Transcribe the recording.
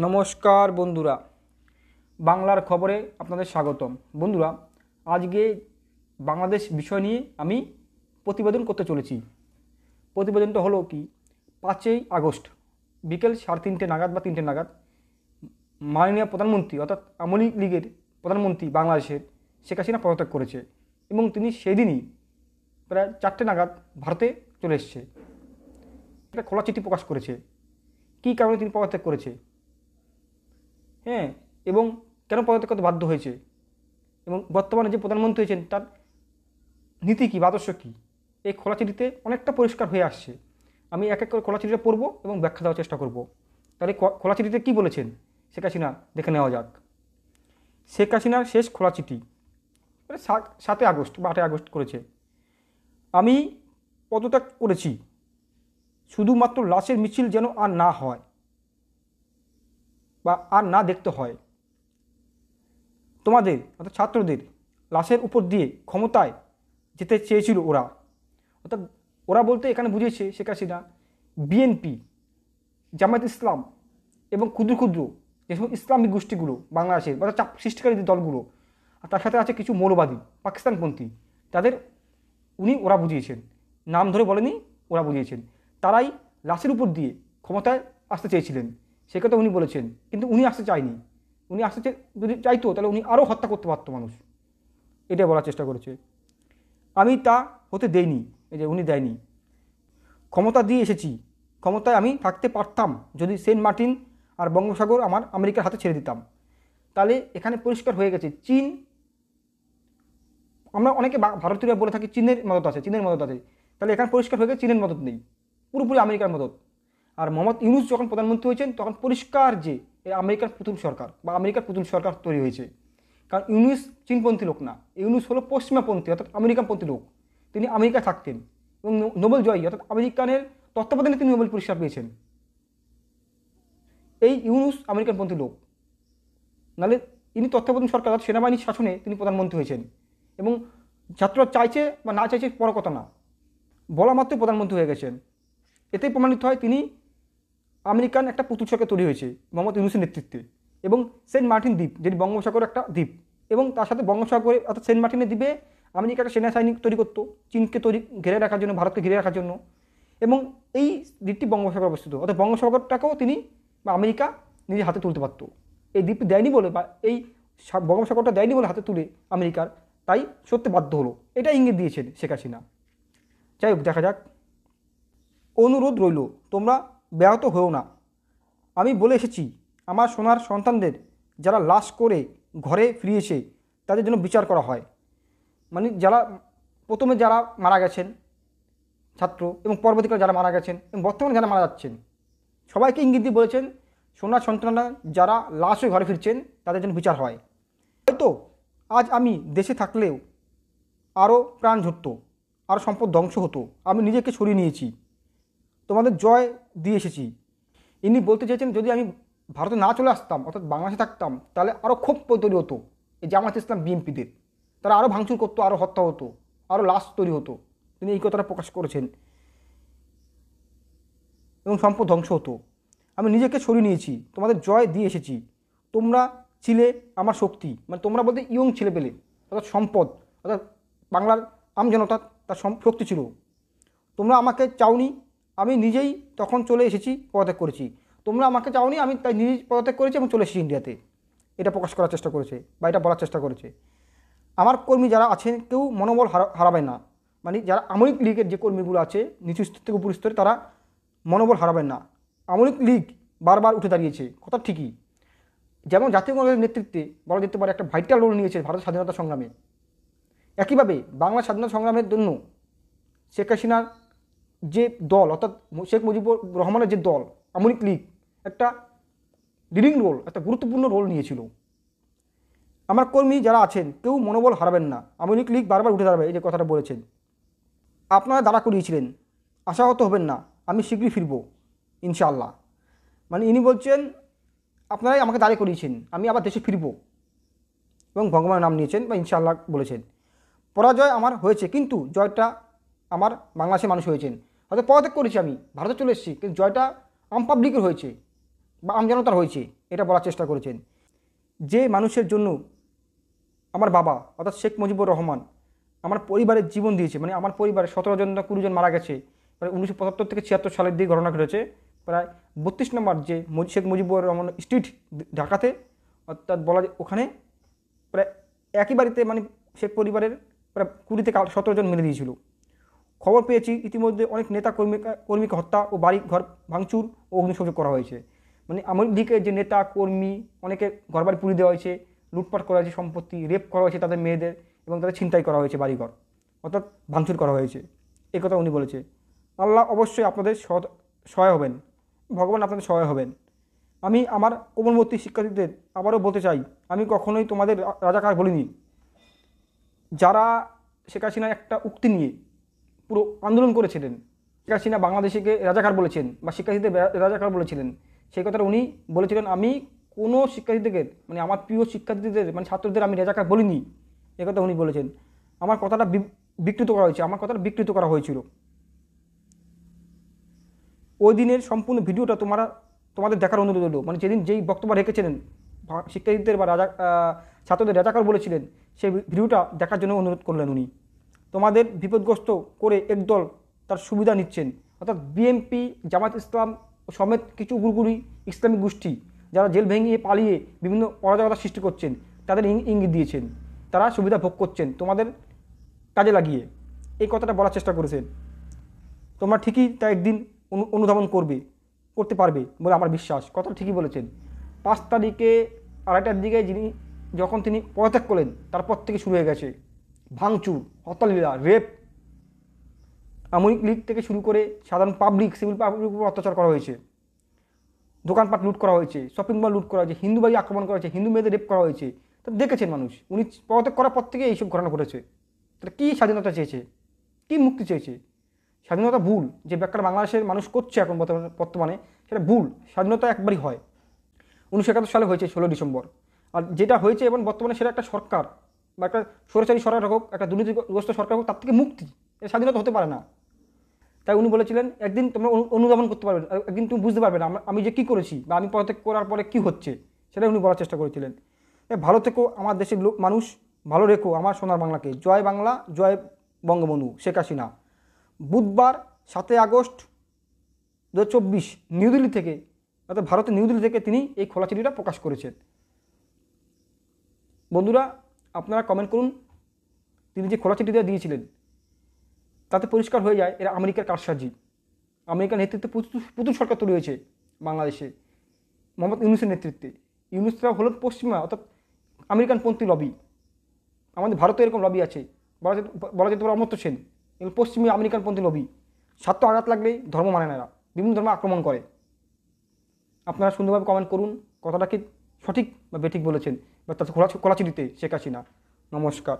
নমস্কার বন্ধুরা, বাংলার খবরে আপনাদের স্বাগতম। বন্ধুরা, আজকে বাংলাদেশ বিষয় নিয়ে আমি প্রতিবেদন করতে চলেছি। প্রতিবেদনটা হলো কি, 5ই আগস্ট বিকেল 3:30 নাগাদ বা 3টে নাগাদ মাননীয় প্রধানমন্ত্রী অর্থাৎ আওয়ামী লীগের প্রধানমন্ত্রী বাংলাদেশের শেখ হাসিনা পদত্যাগ করেছে এবং তিনি সেদিনই প্রায় 4টে নাগাদ ভারতে চলে এসছে। একটা খোলা চিঠি প্রকাশ করেছে কী কারণে তিনি পদত্যাগ করেছে, হ্যাঁ, এবং কেন পদত্যাগ করতে বাধ্য হয়েছে, এবং বর্তমানে যে প্রধানমন্ত্রী হয়েছেন তার নীতি কী বা আদর্শ কী, এই খোলা চিঠিতে অনেকটা পরিষ্কার হয়ে আসছে। আমি এক এক করে খোলা চিঠিটা পড়ব এবং ব্যাখ্যা দেওয়ার চেষ্টা করব। তাহলে খোলা চিঠিতে কী বলেছেন শেখ হাসিনা দেখে নেওয়া যাক। শেখ হাসিনার শেষ খোলা চিঠি 7 আগস্ট বা 8 আগস্ট করেছে। আমি পদত্যাগ করেছি, শুধুমাত্র লাশের মিছিল যেন আর না হয় বা আর না দেখতে হয়। তোমাদের অর্থাৎ ছাত্রদের লাশের উপর দিয়ে ক্ষমতায় যেতে চেয়েছিল ওরা, অর্থাৎ ওরা বলতে এখানে বুঝিয়েছে শেখ হাসিনা বিএনপি, জামায়াত ইসলাম এবং ক্ষুদ্র ক্ষুদ্র যেসব ইসলামিক গোষ্ঠীগুলো বাংলাদেশের বা চাপ সৃষ্টিকারী দলগুলো, আর তার সাথে আছে কিছু মৌলবাদী পাকিস্তানপন্থী, তাদের ওরা বুঝিয়েছেন, নাম ধরে বলেনি, ওরা বুঝিয়েছেন। তারাই লাশের উপর দিয়ে ক্ষমতায় আসতে চেয়েছিলেন, সে কথা উনি বলেছেন। কিন্তু উনি আসতে চায়নি। উনি আসতে যদি চাইতো তাহলে উনি আরও হত্যা করতে পারতো মানুষ, এটা বলার চেষ্টা করেছে। আমি তা হতে দেইনি, এই যে উনি দেয়নি। ক্ষমতা দিয়ে এসেছি, ক্ষমতায় আমি থাকতে পারতাম যদি সেন্ট মার্টিন আর বঙ্গোপসাগর আমার আমেরিকার হাতে ছেড়ে দিতাম। তাহলে এখানে পরিষ্কার হয়ে গেছে চীন, আমরা অনেকে ভারতীয়রা বলে থাকি চীনের মদত আছে, চীনের মদত আছে। তাহলে এখানে পরিষ্কার হয়ে গেছে চীনের মদত নেই, পুরোপুরি আমেরিকার মদত। আর মোহাম্মদ ইউনূস যখন প্রধানমন্ত্রী হয়েছেন তখন পরিষ্কার যে এই আমেরিকার পুতুল সরকার বা আমেরিকার পুতুল সরকার তৈরি হয়েছে। কারণ ইউনূস চীনপন্থী লোক না, ইউনূস হলো পশ্চিমাপন্থী অর্থাৎ আমেরিকানপন্থী লোক। তিনি আমেরিকায় থাকতেন এবং নোবেল জয়ী অর্থাৎ আমেরিকানের তত্ত্বাবধানে তিনি নোবেল পুরস্কার পেয়েছেন। এই ইউনূস আমেরিকানপন্থী লোক, নাহলে ইনি তত্ত্বাবধান সরকার অর্থাৎ সেনাবাহিনীর শাসনে তিনি প্রধানমন্ত্রী হয়েছেন। এবং ছাত্ররা চাইছে বা না চাইছে বড় কথা না, বলা মাত্রই প্রধানমন্ত্রী হয়ে গেছেন। এতেই প্রমাণিত হয় তিনি আমেরিকান একটা পুতুল সরকার তৈরি হয়েছে মোহাম্মদ ইউনূসের নেতৃত্বে। এবং সেন্ট মার্টিন দ্বীপ যেটি বঙ্গোপসাগর একটা দ্বীপ, এবং তার সাথে বঙ্গোপসাগরে অর্থাৎ সেন্ট মার্টিনের দ্বীপে আমেরিকা একটা সেনা সৈনিক তৈরি করতো চীনকে ঘিরে রাখার জন্য, ভারতকে ঘিরে রাখার জন্য। এবং এই দ্বীপটি বঙ্গোপসাগর অবস্থিত, অর্থাৎ বঙ্গোপসাগরটাকেও তিনি বা আমেরিকা নিজের হাতে তুলতে পারত। এই দ্বীপটি দেয়নি বলে বা এই বঙ্গোপসাগরটা দেয়নি বলে হাতে তুলে আমেরিকার, তাই সত্যি বাধ্য হলো, এটা ইঙ্গিত দিয়েছেন শেখ হাসিনা। যাই হোক, দেখা যাক। অনুরোধ রইল, তোমরা ব্যাহত হও না। আমি বলে এসেছি আমার সোনার সন্তানদের যারা লাশ করে ঘরে ফিরিয়েছে তাদের জন্য বিচার করা হয়। মানে যারা প্রথমে যারা মারা গেছেন ছাত্র এবং পরবর্তীকালে যারা মারা গেছেন এবং বর্তমানে যারা মারা যাচ্ছেন, সবাইকে ইঙ্গিত দিয়ে বলেছেন সোনার সন্তানরা যারা লাশ হয়ে ঘরে ফিরছেন তাদের জন্য বিচার হয়। হয়তো আজ আমি দেশে থাকলেও আরও প্রাণ ঝরত, আরও সম্পদ ধ্বংস হতো। আমি নিজেকে সরিয়ে নিয়েছি, তোমাদের জয় দিয়ে এসেছি। ইনি বলতে চেয়েছেন যদি আমি ভারতে না চলে আসতাম অর্থাৎ বাংলাদেশে থাকতাম তাহলে আরও ক্ষোভ তৈরি হতো এই জামায়াত ইসলাম বিএনপিদের, তারা আরও ভাঙচুর করতো, আরও হত্যা হতো, আরও লাশ তৈরি হতো। তিনি এই কথাটা প্রকাশ করেছেন এবং সম্পদ ধ্বংস হতো। আমি নিজেকে সরিয়ে নিয়েছি, তোমাদের জয় দিয়ে এসেছি। তোমরা ছিলে আমার শক্তি, মানে তোমরা বলতে ইয়ং ছেলে পেলে অর্থাৎ সম্পদ, অর্থাৎ বাংলার আমজনতা তার শক্তি ছিল। তোমরা আমাকে চাওনি, আমি নিজেই তখন চলে এসেছি, পদত্যাগ করেছি। তোমরা আমাকে চাওনি, আমি তাই নিজেই পদত্যাগ করেছি এবং চলে এসেছি ইন্ডিয়াতে। এটা প্রকাশ করার চেষ্টা করেছে বা এটা বলার চেষ্টা করেছে। আমার কর্মী যারা আছেন কেউ মনোবল হারাবে না, মানে যারা আওয়ামী লীগের যে কর্মীগুলো আছে নিচু স্তর থেকে উপর স্তরে, তারা মনোবল হারাবেন না। আওয়ামী লীগ বারবার উঠে দাঁড়িয়েছে, কথা ঠিকই। যেমন জাতীয় কংগ্রেসের নেতৃত্বে বলা যেতে পারে একটা ভাইটাল রোল নিয়েছে ভারতের স্বাধীনতা সংগ্রামে। একইভাবে বাংলার স্বাধীনতা সংগ্রামের জন্য শেখ হাসিনার যে দল অর্থাৎ শেখ মুজিবুর রহমানের যে দল আওয়ামী লীগ একটা লিডিং রোল, একটা গুরুত্বপূর্ণ রোল নিয়েছিল। আমার কর্মী যারা আছেন কেউ মনোবল হারাবেন না, আওয়ামী লীগ বারবার উঠে দাঁড়াবে, এই যে কথাটা বলেছেন। আপনারা দাঁড়া করিয়েছিলেন, আশাহত হবেন না, আমি শীঘ্রই ফিরব ইনশাআল্লাহ। মানে ইনি বলছেন আপনারাই আমাকে দাঁড়িয়ে করিয়েছেন, আমি আবার দেশে ফিরব, এবং ভগবানের নাম নিয়েছেন বা ইনশাআল্লাহ বলেছেন। পরাজয় আমার হয়েছে কিন্তু জয়টা আমার বাংলাদেশের মানুষ হয়েছেন। হয়তো পদত্যাগ করেছি, আমি ভারতে চলে এসেছি, কিন্তু জয়টা আম পাবলিকের হয়েছে, বা আমজনতার হয়েছে, এটা বলার চেষ্টা করেছেন। যে মানুষের জন্য আমার বাবা অর্থাৎ শেখ মুজিবুর রহমান আমার পরিবারের জীবন দিয়েছে, মানে আমার পরিবারের 17 জন না 20 জন মারা গেছে প্রায় 1975 থেকে 76 সালের দিকে ঘটনা ঘটেছে, প্রায় 32 নম্বর যে শেখ মুজিবুর রহমান স্ট্রিট ঢাকাতে, অর্থাৎ বলা যায় ওখানে প্রায় একই বাড়িতে মানে শেখ পরিবারের প্রায় 20 থেকে 17 জন মেরে দিয়েছিল। খবর পেয়েছি ইতিমধ্যে অনেক নেতা কর্মীকে হত্যা ও বাড়ি ঘর ভাঙচুর ও অগ্নিসংযোগ করা হয়েছে। মানে আওয়ামী লীগের যে নেতা কর্মী অনেকে ঘরবাড়ি পুড়িয়ে দেওয়া হয়েছে, লুটপাট করা হয়েছে, সম্পত্তি রেপ করা হয়েছে তাদের মেয়েদের, এবং তাদের ছিনতাই করা হয়েছে বাড়িঘর, অর্থাৎ ভাঙচুর করা হয়েছে। এই কথা উনি বলেছে। আল্লাহ অবশ্যই আপনাদের সহায় হবেন, ভগবান আপনাদের সহায় হবেন। আমি আমার কোমলমতি শিক্ষার্থীদের আবারও বলতে চাই, আমি কখনোই তোমাদের রাজাকার বলিনি। যারা শেখ হাসিনার একটা উক্তি নিয়ে পুরো আন্দোলন করেছিলেন, শেখ হাসিনা বাংলাদেশিকে রাজাকার বলেছেন বা শিক্ষার্থীদের রাজাকার বলেছিলেন, সেই কথাটা উনি বলেছিলেন আমি কোনো শিক্ষার্থীদের মানে আমার প্রিয় শিক্ষার্থীদের মানে ছাত্রদের আমি রাজাকার বলিনি, এ কথা উনি বলেছেন। আমার কথাটা বিকৃত করা হয়েছে, আমার কথাটা বিকৃত করা হয়েছিল। ওই দিনের সম্পূর্ণ ভিডিওটা তোমাদের দেখার অনুরোধ হলো, মানে যেদিন যেই বক্তব্য রেখেছিলেন শিক্ষার্থীদের বা ছাত্রদের রাজাকার বলেছিলেন, সেই ভিডিওটা দেখার জন্য অনুরোধ করলেন উনি। তোমাদের বিপদগ্রস্ত করে একদল তার সুবিধা নিচ্ছেন, অর্থাৎ বিএনপি, জামাত ইসলাম সমেত কিছু গুরুগুরি ইসলামিক গোষ্ঠী যারা জেল ভেঙিয়ে পালিয়ে বিভিন্ন অরাজকতা সৃষ্টি করছেন, তাদের ইঙ্গিত দিয়েছেন, তারা সুবিধা ভোগ করছেন তোমাদের কাজে লাগিয়ে, এই কথাটা বলার চেষ্টা করেছেন। তোমরা ঠিকই তা একদিন অনুধাবন করতে পারবে বলে আমার বিশ্বাস। কথাটা ঠিকই বলেছেন। 5 তারিখে 2:30টার দিকে যখন তিনি পদত্যাগ করলেন, তারপর থেকে শুরু হয়ে গেছে ভাঙচুর, হত্যালীলা, রেপ, আওয়ামী লীগ থেকে শুরু করে সাধারণ পাবলিক, সিভিল পাবলিক উপর অত্যাচার করা হয়েছে, দোকানপাট লুট করা হয়েছে, শপিং মল লুট করা হয়েছে, হিন্দু বাড়ি আক্রমণ করা হয়েছে, হিন্দু মেয়েদের রেপ করা হয়েছে। তা দেখেছেন মানুষ, উনি পদত্যাগ করার পর থেকে এইসব ঘটনা ঘটেছে। তাহলে কী স্বাধীনতা চেয়েছে, কী মুক্তি চেয়েছে? স্বাধীনতা ভুল যে ব্যাখ্যাটা বাংলাদেশের মানুষ করছে এখন বর্তমানে, সেটা ভুল। স্বাধীনতা একবারই হয়, 1971 সালে হয়েছে 16 ডিসেম্বর। আর যেটা হয়েছে এবং বর্তমানে সেটা একটা সরকার বা একটা স্বৈরাচারী সরকার হোক, একটা দুর্নীতিগ্রস্ত সরকার হোক, তার থেকে মুক্তি, এটা স্বাধীনতা হতে পারে না। তাই উনি বলেছিলেন একদিন তোমরা অনুধাবন করতে পারবে, একদিন তুমি বুঝতে পারবে না আমি যে কী করেছি বা আমি পদত্যাগ করার পরে কী হচ্ছে, সেটা উনি বলার চেষ্টা করেছিলেন। ভালো থেকো আমার দেশের মানুষ, ভালো রেখো আমার সোনার বাংলাকে। জয় বাংলা, জয় বঙ্গবন্ধু শেখ হাসিনা। বুধবার 7 আগস্ট 2024 নিউদিল্লি থেকে, অর্থাৎ ভারতের নিউদিল্লি থেকে তিনি এই খোলা চিঠিটা প্রকাশ করেছেন। বন্ধুরা আপনারা কমেন্ট করুন, তিনি যে খোলা চিঠিটা দিয়েছিলেন তাতে পরিষ্কার হয়ে যায় এরা আমেরিকার কারসাজি। আমেরিকার নেতৃত্বে প্রচুর সরকার তৈরি হয়েছে বাংলাদেশে মোহাম্মদ ইউনূসের নেতৃত্বে। ইউনূসরা হল পশ্চিমা অর্থাৎ আমেরিকানপন্থী লবি। আমাদের ভারতে এরকম লবি আছে, বলা যেতে পারে অমর্ত্য সেন, এগুলো পশ্চিমী আমেরিকানপন্থী লবি। স্বার্থ আঘাত লাগলেই ধর্ম মানে না, এরা বিভিন্ন ধর্ম আক্রমণ করে। আপনারা সুন্দরভাবে কমেন্ট করুন কথাটা কি সঠিক বা বেঠিক বলেছেন বা তার খোলা চিঠিতে শেখ হাসিনা। নমস্কার।